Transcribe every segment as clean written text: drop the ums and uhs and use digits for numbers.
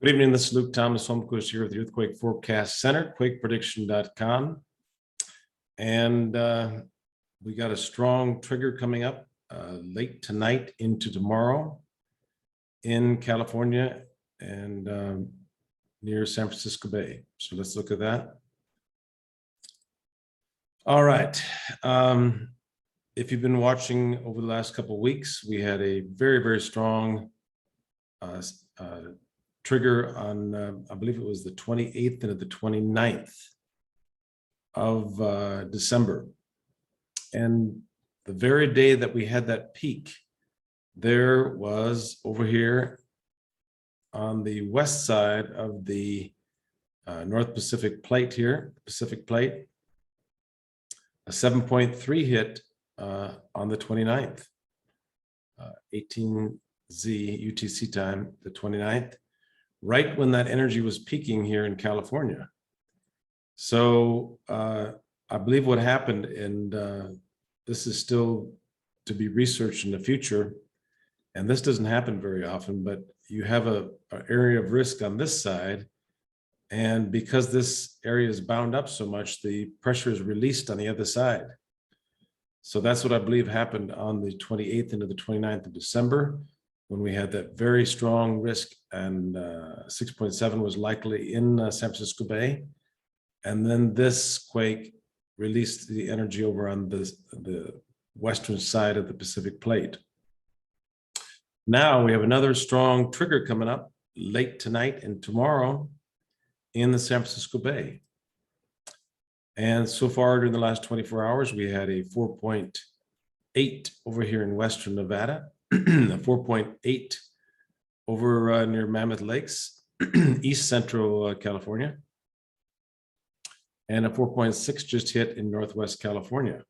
Good evening, this is Luke Thomas Holmquist here with the Earthquake Forecast Center, quakeprediction.com. And we got a strong trigger coming up late tonight into tomorrow in California and near San Francisco Bay. So let's look at that. All right. If you've been watching over the last couple of weeks, we had a very, very strong trigger on, I believe it was the 28th and the 29th of December. And the very day that we had that peak, there was over here on the west side of the North Pacific Plate here, Pacific Plate, a 7.3 hit on the 29th, 18Z UTC time, the 29th. Right when that energy was peaking here in California. So I believe what happened, and this is still to be researched in the future, and this doesn't happen very often, but you have an area of risk on this side, and because this area is bound up so much, the pressure is released on the other side. So that's what I believe happened on the 28th into the 29th of December, when we had that very strong risk, and 6.7 was likely in San Francisco Bay. And then this quake released the energy over on the western side of the Pacific Plate. Now we have another strong trigger coming up late tonight and tomorrow in the San Francisco Bay. And so far during the last 24 hours, we had a 4.8 over here in western Nevada, a 4.8 over near Mammoth Lakes, east central California, and a 4.6 just hit in northwest California.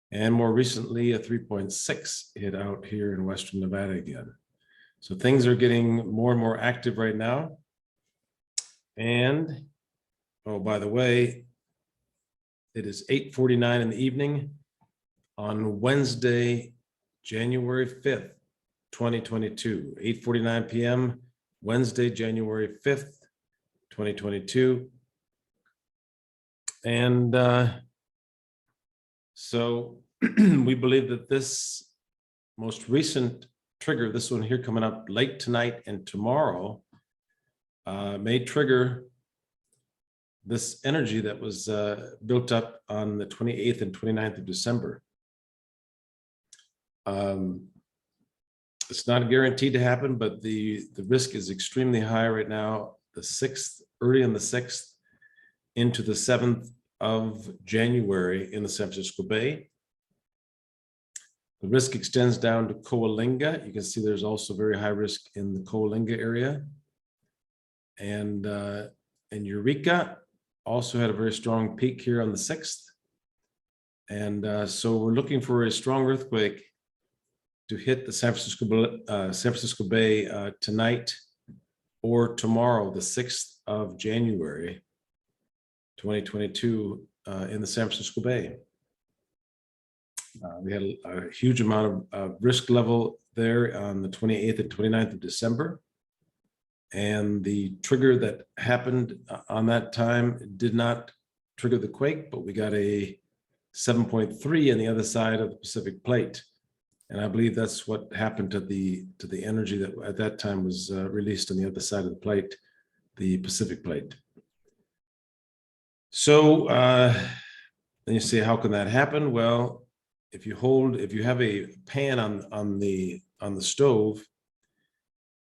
And more recently, a 3.6 hit out here in western Nevada again. So things are getting more and more active right now. And, oh, by the way, it is 8:49 in the evening on Wednesday, January 5th, 2022, 8:49 p.m., Wednesday, January 5th, 2022. And so we believe that this most recent trigger, this one here coming up late tonight and tomorrow, may trigger this energy that was built up on the 28th and 29th of December. It's not guaranteed to happen, but the risk is extremely high right now. The 6th, early in the 6th into the 7th of January in the San Francisco Bay. The risk extends down to Coalinga. You can see there's also very high risk in the Coalinga area. And Eureka also had a very strong peak here on the 6th. And so we're looking for a strong earthquake to hit the San Francisco Bay tonight or tomorrow, the 6th of January, 2022, in the San Francisco Bay. We had a huge amount of risk level there on the 28th and 29th of December. And the trigger that happened on that time did not trigger the quake, but we got a 7.3 on the other side of the Pacific Plate. And I believe that's what happened to the energy that at that time was released on the other side of the plate, the Pacific Plate. So then you say, how can that happen? Well, if you have a pan on the stove,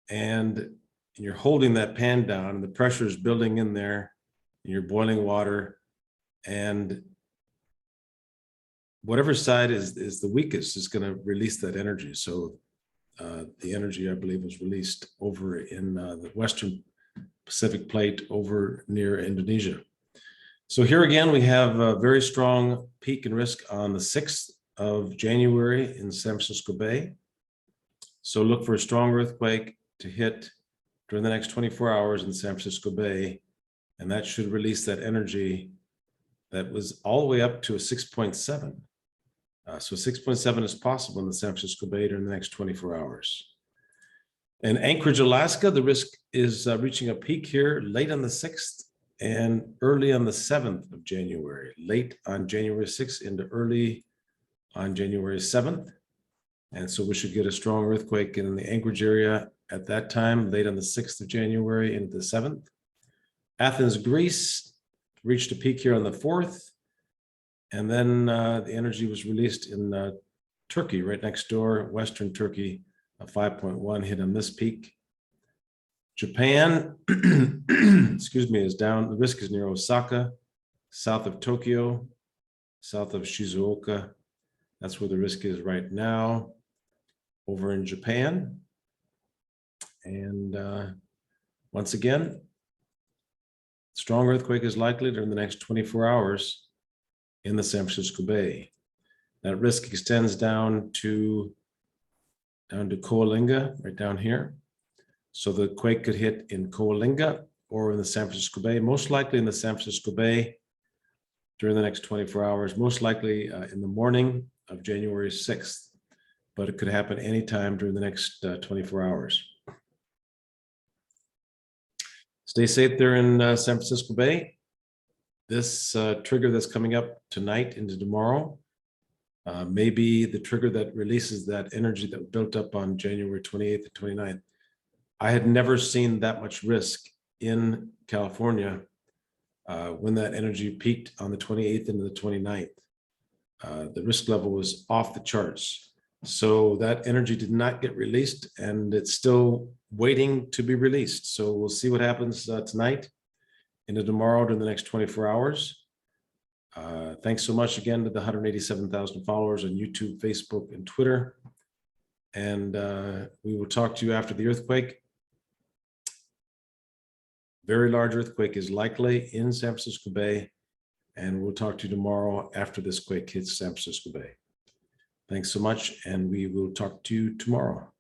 and you're holding that pan down, and the pressure is building in there, and you're boiling water, and whatever side is the weakest is going to release that energy. So the energy, I believe, was released over in the Western Pacific Plate over near Indonesia. So here again, we have a very strong peak and risk on the 6th of January in San Francisco Bay. So look for a strong earthquake to hit during the next 24 hours in San Francisco Bay. And that should release that energy that was all the way up to a 6.7. So 6.7 is possible in the San Francisco Bay during the next 24 hours. In Anchorage, Alaska, the risk is reaching a peak here late on the 6th and early on the 7th of January, late on January 6th into early on January 7th. And so we should get a strong earthquake in the Anchorage area at that time, late on the 6th of January into the 7th. Athens, Greece reached a peak here on the 4th. And then the energy was released in Turkey, right next door, Western Turkey, a 5.1 hit on this peak. Japan, excuse me, is down. The risk is near Osaka, south of Tokyo, south of Shizuoka. That's where the risk is right now, over in Japan. And once again, strong earthquake is likely during the next 24 hours in the San Francisco Bay. That risk extends down to Coalinga, right down here. So the quake could hit in Coalinga or in the San Francisco Bay, most likely in the San Francisco Bay during the next 24 hours, most likely in the morning of January 6th, but it could happen anytime during the next 24 hours. Stay safe there in San Francisco Bay. This trigger that's coming up tonight into tomorrow may be the trigger that releases that energy that built up on January 28th and 29th. I had never seen that much risk in California when that energy peaked on the 28th and the 29th. The risk level was off the charts. So that energy did not get released and it's still waiting to be released. So we'll see what happens tonight into tomorrow during the next 24 hours. Thanks so much again to the 187,000 followers on YouTube, Facebook, and Twitter. And we will talk to you after the earthquake. Very large earthquake is likely in San Francisco Bay, and we'll talk to you tomorrow after this quake hits San Francisco Bay. Thanks so much, and we will talk to you tomorrow.